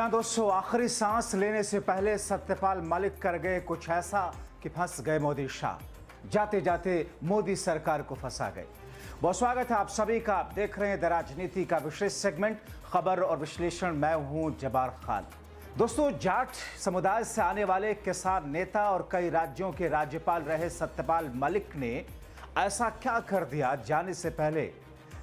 जी हाँ दोस्तों, आखिरी सांस लेने से पहले सत्यपाल मलिक कर गए कुछ ऐसा कि फंस गए मोदी शाह। जाते जाते मोदी सरकार को फंसा गए। बहुत स्वागत है आप सभी का। आप देख रहे हैं द राजनीति का विशेष सेगमेंट खबर और विश्लेषण। मैं हूं जब्बार खान। दोस्तों, जाट समुदाय से आने वाले किसान नेता और कई राज्यों के राज्यपाल रहे सत्यपाल मलिक ने ऐसा क्या कर दिया जाने से पहले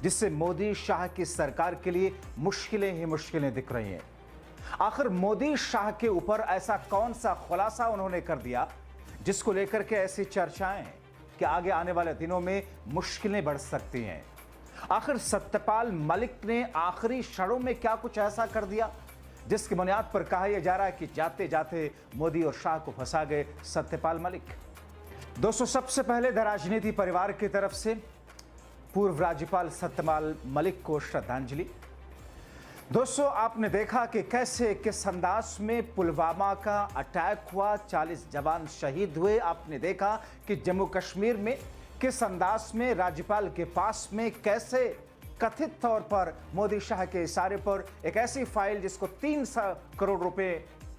जिससे मोदी शाह की सरकार के लिए मुश्किलें ही मुश्किलें दिख रही हैं। आखिर मोदी शाह के ऊपर ऐसा कौन सा खुलासा उन्होंने कर दिया जिसको लेकर के ऐसी चर्चाएं हैं कि आगे आने वाले दिनों में मुश्किलें बढ़ सकती हैं। आखिर सत्यपाल मलिक ने आखिरी क्षणों में क्या कुछ ऐसा कर दिया जिसकी बुनियाद पर कहा यह जा रहा है कि जाते जाते मोदी और शाह को फंसा गए सत्यपाल मलिक। दोस्तों, सबसे पहले द राजनीति परिवार की तरफ से पूर्व राज्यपाल सत्यपाल मलिक को श्रद्धांजलि। दोस्तों, आपने देखा कि कैसे किस अंदाज में पुलवामा का अटैक हुआ, 40 जवान शहीद हुए। आपने देखा कि जम्मू कश्मीर में किस अंदाज में राज्यपाल के पास में कैसे कथित तौर पर मोदी शाह के इशारे पर एक ऐसी फाइल जिसको 300 करोड़ रुपए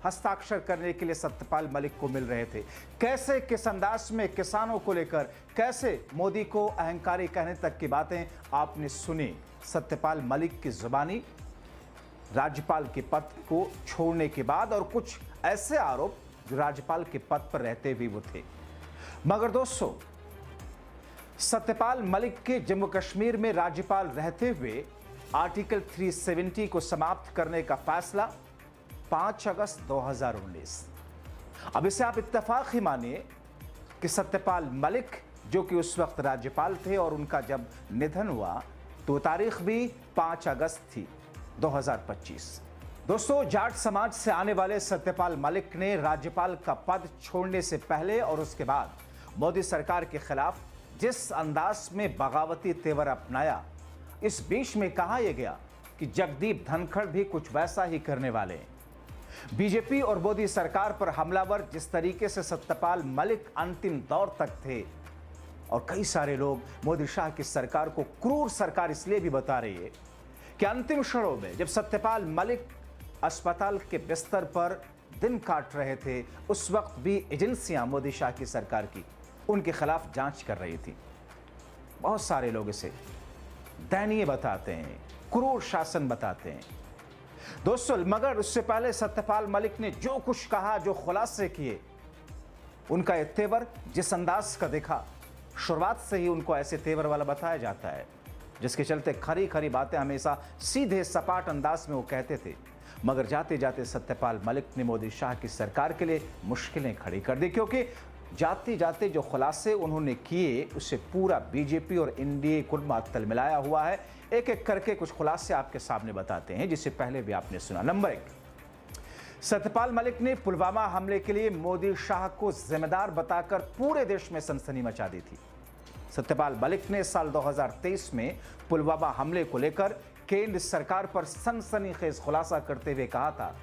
हस्ताक्षर करने के लिए सत्यपाल मलिक को मिल रहे थे, कैसे किस अंदाज में किसानों को लेकर कैसे मोदी को अहंकारी कहने तक की बातें आपने सुनी सत्यपाल मलिक की जुबानी राज्यपाल के पद को छोड़ने के बाद, और कुछ ऐसे आरोप जो राज्यपाल के पद पर रहते भी वो थे। मगर दोस्तों, सत्यपाल मलिक के जम्मू कश्मीर में राज्यपाल रहते हुए आर्टिकल 370 को समाप्त करने का फैसला 5 अगस्त 2019। अब इसे आप इत्तेफाक ही मानिए कि सत्यपाल मलिक जो कि उस वक्त राज्यपाल थे और उनका जब निधन हुआ तो तारीख भी 5 अगस्त थी 2025। दोस्तों, जाट समाज से आने वाले सत्यपाल मलिक ने राज्यपाल का पद छोड़ने से पहले और उसके बाद मोदी सरकार के खिलाफ जिस अंदाज में बगावती तेवर अपनाया, इस बीच में कहा यह गया कि जगदीप धनखड़ भी कुछ वैसा ही करने वाले हैं। बीजेपी और मोदी सरकार पर हमलावर जिस तरीके से सत्यपाल मलिक अंतिम दौर तक थे, और कई सारे लोग मोदी शाह की सरकार को क्रूर सरकार इसलिए भी बता रही है कि अंतिम क्षणों में जब सत्यपाल मलिक अस्पताल के बिस्तर पर दिन काट रहे थे, उस वक्त भी एजेंसियां मोदी शाह की सरकार की उनके खिलाफ जांच कर रही थी। बहुत सारे लोग इसे दयनीय बताते हैं, क्रूर शासन बताते हैं। दोस्तों, मगर उससे पहले सत्यपाल मलिक ने जो कुछ कहा, जो खुलासे किए, उनका यह तेवर जिस अंदाज का दिखा, शुरुआत से ही उनको ऐसे तेवर वाला बताया जाता है जिसके चलते खरी खरी बातें हमेशा सीधे सपाट अंदाज में वो कहते थे। मगर जाते जाते सत्यपाल मलिक ने मोदी शाह की सरकार के लिए मुश्किलें खड़ी कर दी, क्योंकि जाते जाते जो खुलासे उन्होंने किए उससे पूरा बीजेपी और एनडीए कुल तलमिलाया हुआ है। एक एक करके कुछ खुलासे आपके सामने बताते हैं जिससे पहले भी आपने सुना। नंबर 1, सत्यपाल मलिक ने पुलवामा हमले के लिए मोदी शाह को जिम्मेदार बताकर पूरे देश में सनसनी मचा दी थी। सत्यपाल मलिक ने साल 2023 में पुलवामा हमले को लेकर केंद्र सरकार पर सनसनीखेज खुलासा करते हुए कहा था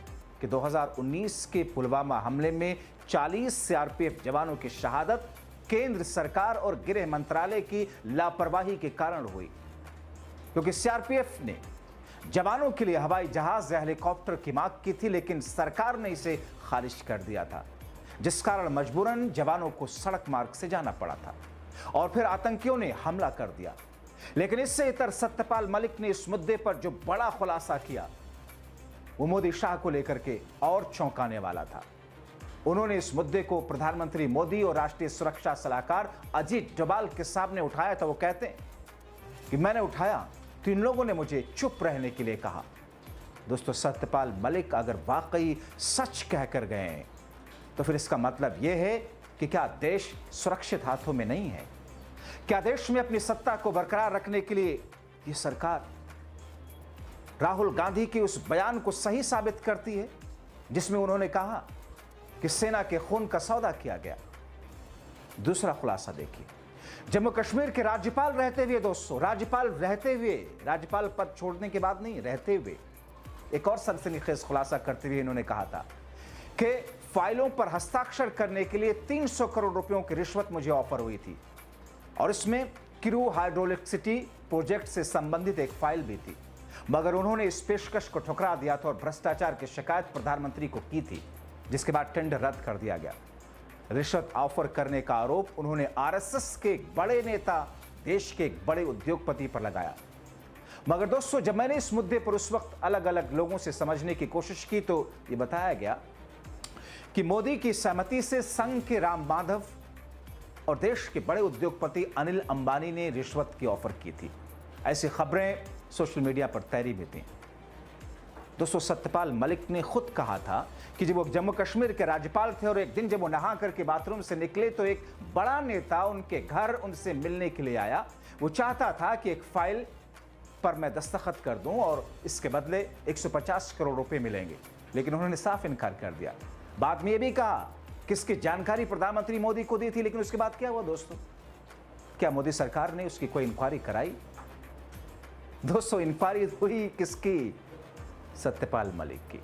कि 2019 के पुलवामा हमले में 40 सीआरपीएफ जवानों की शहादत केंद्र सरकार और गृह मंत्रालय की लापरवाही के कारण हुई, क्योंकि सीआरपीएफ ने जवानों के लिए हवाई जहाज या हेलीकॉप्टर की मांग की थी, लेकिन सरकार ने इसे खारिज कर दिया था, जिस कारण मजबूरन जवानों को सड़क मार्ग से जाना पड़ा था और फिर आतंकियों ने हमला कर दिया। लेकिन इससे इतर सत्यपाल मलिक ने इस मुद्दे पर जो बड़ा खुलासा किया वो मोदी शाह को लेकर के और चौंकाने वाला था। उन्होंने इस मुद्दे को प्रधानमंत्री मोदी और राष्ट्रीय सुरक्षा सलाहकार अजीत डोभाल के सामने उठाया था। वो कहते हैं कि मैंने उठाया तो इन लोगों ने मुझे चुप रहने के लिए कहा। दोस्तों, सत्यपाल मलिक अगर वाकई सच कहकर गए हैं तो फिर इसका मतलब यह है कि क्या देश सुरक्षित हाथों में नहीं है? क्या देश में अपनी सत्ता को बरकरार रखने के लिए यह सरकार राहुल गांधी के उस बयान को सही साबित करती है जिसमें उन्होंने कहा कि सेना के खून का सौदा किया गया? दूसरा खुलासा देखिए, जम्मू कश्मीर के राज्यपाल रहते हुए, दोस्तों राज्यपाल रहते हुए, राज्यपाल पद छोड़ने के बाद नहीं, रहते हुए एक और सनसनीखेज खुलासा करते हुए इन्होंने कहा था कि फाइलों पर हस्ताक्षर करने के लिए 300 करोड़ रुपयों की रिश्वत मुझे ऑफर हुई थी, और इसमें किरू हाइड्रोइलेक्ट्रिसिटी प्रोजेक्ट से संबंधित एक फाइल भी थी। मगर उन्होंने इस पेशकश को ठुकरा दिया था और भ्रष्टाचार की शिकायत प्रधानमंत्री को की थी, जिसके बाद टेंडर रद्द कर दिया गया। रिश्वत ऑफर करने का आरोप उन्होंने आरएसएस के एक बड़े नेता, देश के एक बड़े उद्योगपति पर लगाया। मगर दोस्तों, जब मैंने इस मुद्दे पर उस वक्त अलग अलग लोगों से समझने की कोशिश की तो ये बताया गया कि मोदी की सहमति से संघ के राम माधव और देश के बड़े उद्योगपति अनिल अंबानी ने रिश्वत की ऑफर की थी। ऐसी खबरें सोशल मीडिया पर तैरी भी थी। दोस्तों, सत्यपाल मलिक ने खुद कहा था कि जब वो जम्मू कश्मीर के राज्यपाल थे और एक दिन जब वो नहा करके बाथरूम से निकले तो एक बड़ा नेता उनके घर उनसे मिलने के लिए आया। वो चाहता था कि एक फाइल पर मैं दस्तखत कर दूं और इसके बदले 150 करोड़ रुपए मिलेंगे, लेकिन उन्होंने साफ इनकार कर दिया। बाद में ये भी कहा कि इसकी जानकारी प्रधानमंत्री मोदी को दी थी, लेकिन उसके बाद क्या हुआ दोस्तों? क्या मोदी सरकार ने उसकी कोई इंक्वायरी कराई? दोस्तों, इंक्वायरी हुई किसकी? सत्यपाल मलिक की।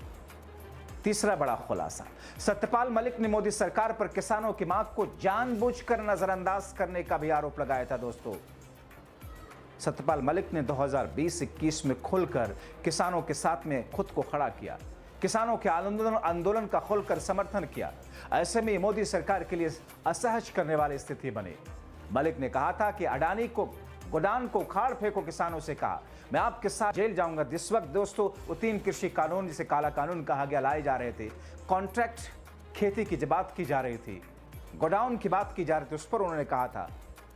तीसरा बड़ा खुलासा, सत्यपाल मलिक ने मोदी सरकार पर किसानों की मांग को जानबूझकर नजरअंदाज करने का भी आरोप लगाया था। दोस्तों, सत्यपाल मलिक ने 2020-21 में खुलकर किसानों के साथ में खुद को खड़ा किया, किसानों के आंदोलन का खुलकर समर्थन किया। ऐसे में मोदी सरकार के लिए असहज करने वाली स्थिति बनी। मलिक ने कहा था कि अडानी को गोदान को उखाड़ फेंको, किसानों से कहा मैं आपके साथ जेल जाऊंगा। जिस वक्त दोस्तों वो 3 कृषि कानून, जिसे काला कानून कहा गया, लाए जा रहे थे, कॉन्ट्रैक्ट खेती की बात की जा रही थी, गोडाउन की बात की जा रही थी, उस पर उन्होंने कहा था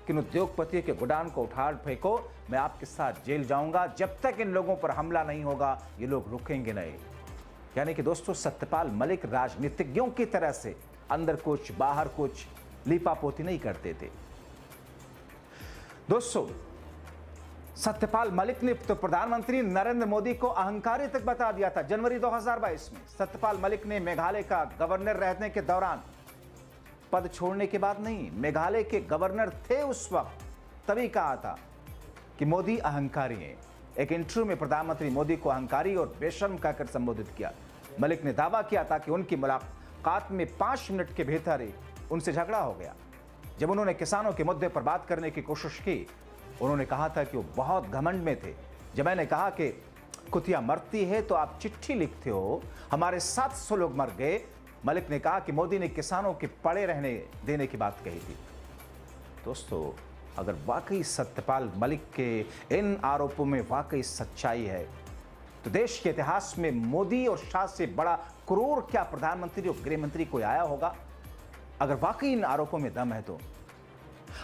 कि उद्योगपति के गोडाउन को उठाड़ फेंको, मैं आपके साथ जेल जाऊंगा। जब तक इन लोगों पर हमला नहीं होगा ये लोग रुकेंगे नहीं। यानी कि दोस्तों, सत्यपाल मलिक राजनीतिज्ञों की तरह से अंदर कुछ बाहर कुछ लीपापोती नहीं करते थे। दोस्तों, सत्यपाल मलिक ने तो प्रधानमंत्री नरेंद्र मोदी को अहंकारी तक बता दिया था। जनवरी 2022 में सत्यपाल मलिक ने मेघालय का गवर्नर रहने के दौरान, पद छोड़ने के बाद नहीं, मेघालय के गवर्नर थे उस वक्त, तभी कहा था कि मोदी अहंकारी हैं। एक इंटरव्यू में प्रधानमंत्री मोदी को अहंकारी और बेशर्म कहकर संबोधित किया। मलिक ने दावा किया था कि उनकी मुलाकात में 5 मिनट के भीतर ही उनसे झगड़ा हो गया। जब उन्होंने किसानों के मुद्दे पर बात करने की कोशिश की, उन्होंने कहा था कि वो बहुत घमंड में थे। जब मैंने कहा कि कुतिया मरती है तो आप चिट्ठी लिखते हो, हमारे 700 लोग मर गए, मलिक ने कहा कि मोदी ने किसानों के पड़े रहने देने की बात कही थी। दोस्तों, अगर वाकई सत्यपाल मलिक के इन आरोपों में वाकई सच्चाई है तो देश के इतिहास में मोदी और शाह से बड़ा क्रूर क्या प्रधानमंत्री और गृह मंत्री कोई आया होगा? अगर वाकई इन आरोपों में दम है तो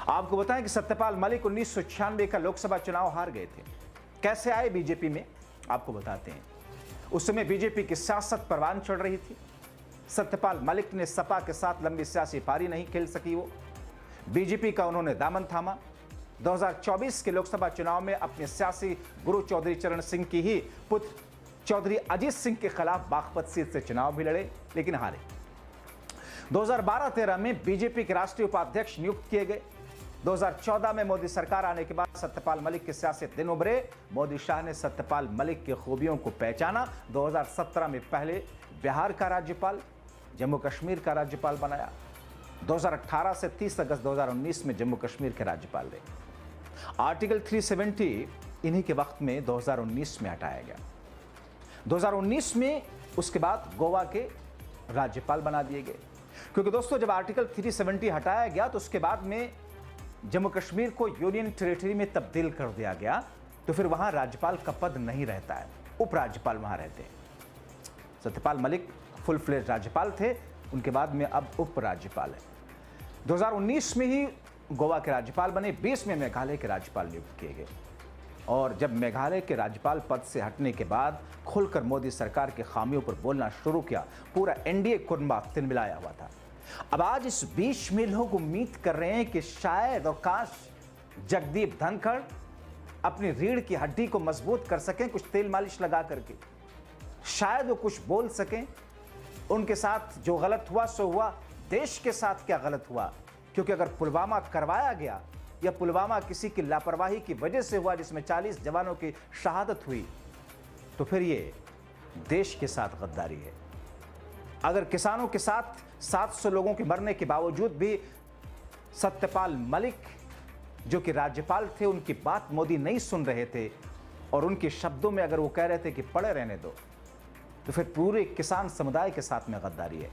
आपको बताएं कि सत्यपाल मलिक 1996 का लोकसभा चुनाव हार गए थे। कैसे आए बीजेपी में, आपको बताते हैं। उस समय बीजेपी की सियासत परवान चढ़ रही थी। सत्यपाल मलिक ने सपा के साथ लंबी सियासी पारी नहीं खेल सकी वो, बीजेपी का उन्होंने दामन थामा। 2024 के लोकसभा चुनाव में अपने सियासी गुरु चौधरी चरण सिंह की ही पुत्र चौधरी अजीत सिंह के खिलाफ बागपत सीट से चुनाव भी लड़े, लेकिन हारे। 2012-13 में बीजेपी के राष्ट्रीय उपाध्यक्ष नियुक्त किए गए। 2014 में मोदी सरकार आने के बाद सत्यपाल मलिक के सियासी दिन उभरे। मोदी शाह ने सत्यपाल मलिक की खूबियों को पहचाना। 2017 में पहले बिहार का राज्यपाल, जम्मू कश्मीर का राज्यपाल बनाया। 2018 से 30 अगस्त 2019 में जम्मू कश्मीर के राज्यपाल रहे। आर्टिकल 370 इन्हीं के वक्त में 2019 में हटाया गया। 2019 में उसके बाद गोवा के राज्यपाल बना दिए गए, क्योंकि दोस्तों जब आर्टिकल 370 हटाया गया तो उसके बाद में जम्मू कश्मीर को यूनियन टेरिटरी में तब्दील कर दिया गया, तो फिर वहां राज्यपाल का पद नहीं रहता है, उपराज्यपाल वहां रहते हैं। सत्यपाल मलिक फुल फ्लेज राज्यपाल थे, उनके बाद में अब उपराज्यपाल है। 2019 में ही गोवा के राज्यपाल बने, 20 में मेघालय के राज्यपाल नियुक्त किए गए। और जब मेघालय के राज्यपाल पद से हटने के बाद खुलकर मोदी सरकार के खामियों पर बोलना शुरू किया, पूरा एनडीए कुनबा तिलमिलाया हुआ था। अब आज इस बीच में लोग उम्मीद कर रहे हैं कि शायद और काश जगदीप धनखड़ अपनी रीढ़ की हड्डी को मजबूत कर सकें, कुछ तेल मालिश लगा करके, शायद वो कुछ बोल सकें। उनके साथ जो गलत हुआ सो हुआ, देश के साथ क्या गलत हुआ, क्योंकि अगर पुलवामा करवाया गया या पुलवामा किसी की लापरवाही की वजह से हुआ जिसमें 40 जवानों की शहादत हुई, तो फिर ये देश के साथ गद्दारी है। अगर किसानों के साथ 700 लोगों के मरने के बावजूद भी सत्यपाल मलिक जो कि राज्यपाल थे, उनकी बात मोदी नहीं सुन रहे थे, और उनके शब्दों में अगर वो कह रहे थे कि पड़े रहने दो, तो फिर पूरे किसान समुदाय के साथ में गद्दारी है।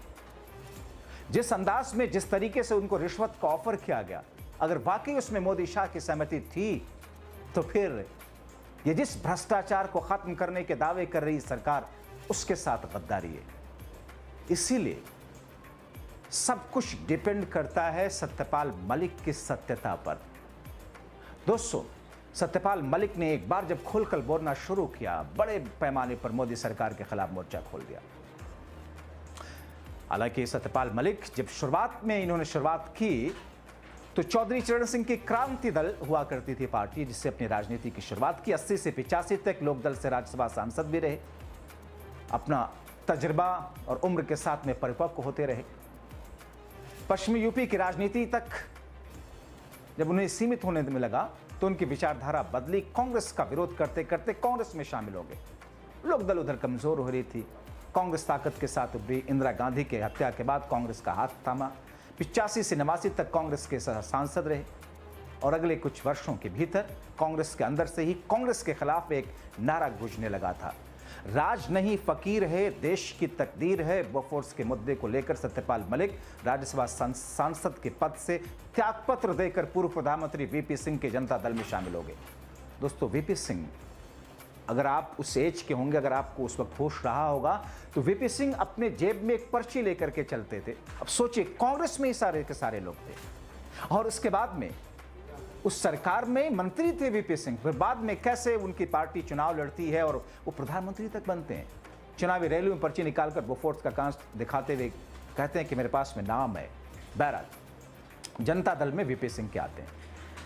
जिस अंदाज में, जिस तरीके से उनको रिश्वत का ऑफर किया गया, अगर वाकई उसमें मोदी शाह की सहमति थी, तो फिर ये जिस भ्रष्टाचार को खत्म करने के दावे कर रही सरकार, उसके साथ गद्दारी है। इसीलिए सब कुछ डिपेंड करता है सत्यपाल मलिक की सत्यता पर। दोस्तों, सत्यपाल मलिक ने एक बार जब खुलकर बोलना शुरू किया, बड़े पैमाने पर मोदी सरकार के खिलाफ मोर्चा खोल दिया। हालांकि सत्यपाल मलिक जब इन्होंने शुरुआत की, तो चौधरी चरण सिंह की क्रांति दल हुआ करती थी पार्टी, जिससे अपनी राजनीति की शुरुआत की। 80 से 85 तक लोकदल से राज्यसभा सांसद भी रहे, अपना तजुर्बा और उम्र के साथ में परिपक्व होते रहे। पश्चिमी यूपी की राजनीति तक जब उन्हें सीमित होने में लगा, तो उनकी विचारधारा बदली। कांग्रेस का विरोध करते करते कांग्रेस में शामिल हो गए। लोकदल उधर कमजोर हो रही थी, कांग्रेस ताकत के साथ उभरी। इंदिरा गांधी के हत्या के बाद कांग्रेस का हाथ थामा। 85 से 89 तक कांग्रेस के सांसद रहे, और अगले कुछ वर्षों के भीतर कांग्रेस के अंदर से ही कांग्रेस के खिलाफ एक नारा गूंजने लगा था, राज नहीं फकीर है, देश की तकदीर है। बोफोर्स के मुद्दे को लेकर सत्यपाल मलिक राज्यसभा सांसद के पद से त्यागपत्र देकर पूर्व प्रधानमंत्री वीपी सिंह के जनता दल में शामिल हो गए। दोस्तों, वीपी सिंह, अगर आप उस एज के होंगे, अगर आपको उस वक्त होश रहा होगा, तो वीपी सिंह अपने जेब में एक पर्ची लेकर के चलते थे। अब सोचिए, कांग्रेस में ही सारे के सारे लोग थे, और उसके बाद में उस सरकार में मंत्री थे वीपी सिंह। फिर बाद में कैसे उनकी पार्टी चुनाव लड़ती है और वो प्रधानमंत्री तक बनते हैं। चुनावी रैलियों में पर्ची निकालकर बोफोर्स का कांच दिखाते हुए कहते हैं कि मेरे पास में नाम है। बहरहाल जनता दल में वीपी सिंह के आते हैं,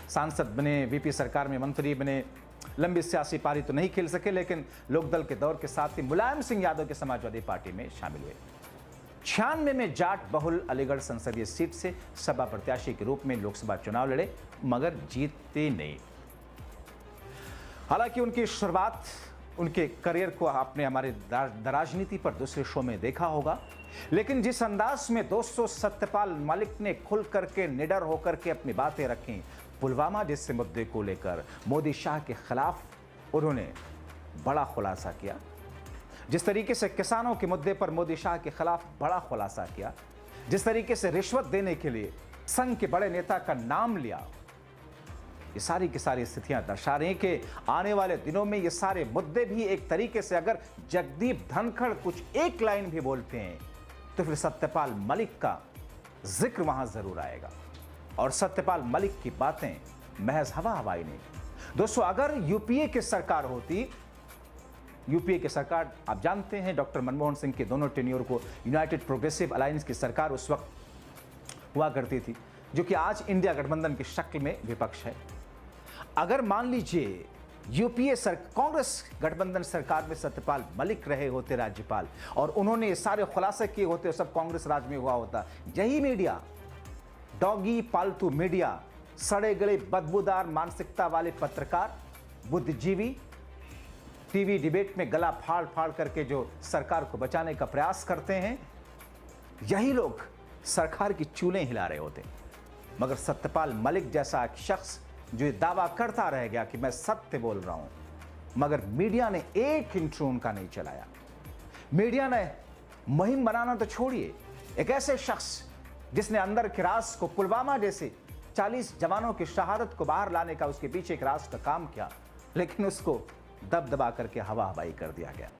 सांसद बने, वीपी सरकार में मंत्री बने। लंबी सियासी पारी तो नहीं खेल सके, लेकिन लोकदल के दौर के साथ ही मुलायम सिंह यादव के समाजवादी पार्टी में शामिल हुए। 96 में जाट बहुल अलीगढ़ संसदीय सीट से सपा प्रत्याशी के रूप में लोकसभा चुनाव लड़े, मगर जीते नहीं। हालांकि उनकी शुरुआत, उनके करियर को आपने हमारे राजनीति पर दूसरे शो में देखा होगा, लेकिन जिस अंदाज में दोस्तों सत्यपाल मलिक ने खुल करके, निडर होकर के अपनी बातें रखी, पुलवामा जैसे मुद्दे को लेकर मोदी शाह के खिलाफ उन्होंने बड़ा खुलासा किया। जिस तरीके से किसानों के मुद्दे पर मोदी शाह के खिलाफ बड़ा खुलासा किया, जिस तरीके से रिश्वत देने के लिए संघ के बड़े नेता का नाम लिया, ये सारी की सारी स्थितियां दर्शा रही हैं कि आने वाले दिनों में ये सारे मुद्दे भी एक तरीके से, अगर जगदीप धनखड़ कुछ एक लाइन भी बोलते हैं, तो फिर सत्यपाल मलिक का जिक्र वहां जरूर आएगा। और सत्यपाल मलिक की बातें महज हवा हवाई नहीं। दोस्तों, अगर यूपीए की सरकार होती, यूपीए की सरकार, आप जानते हैं डॉक्टर मनमोहन सिंह के दोनों टेन्योर को यूनाइटेड प्रोग्रेसिव अलायंस की सरकार उस वक्त हुआ करती थी, जो कि आज इंडिया गठबंधन की शक्ल में विपक्ष है। अगर मान लीजिए यूपीए कांग्रेस गठबंधन सरकार में सत्यपाल मलिक रहे होते राज्यपाल, और उन्होंने सारे खुलासे किए होते, सब कांग्रेस राज में हुआ होता, यही मीडिया, डॉगी पालतू मीडिया, सड़े गले बदबूदार मानसिकता वाले पत्रकार, बुद्धिजीवी, टीवी डिबेट में गला फाड़ फाड़ करके जो सरकार को बचाने का प्रयास करते हैं, यही लोग सरकार की चूलें हिला रहे होते। मगर सत्यपाल मलिक जैसा एक शख्स जो ये दावा करता रह गया कि मैं सत्य बोल रहा हूं, मगर मीडिया ने एक इंटरव्यू उनका नहीं चलाया। मीडिया ने मुहिम बनाना तो छोड़िए, एक ऐसे शख्स जिसने अंदर के राज को, पुलवामा जैसे 40 जवानों की शहादत को बाहर लाने का उसके पीछे एक राज का काम किया, लेकिन उसको दबदबा करके हवा हवाई कर दिया गया।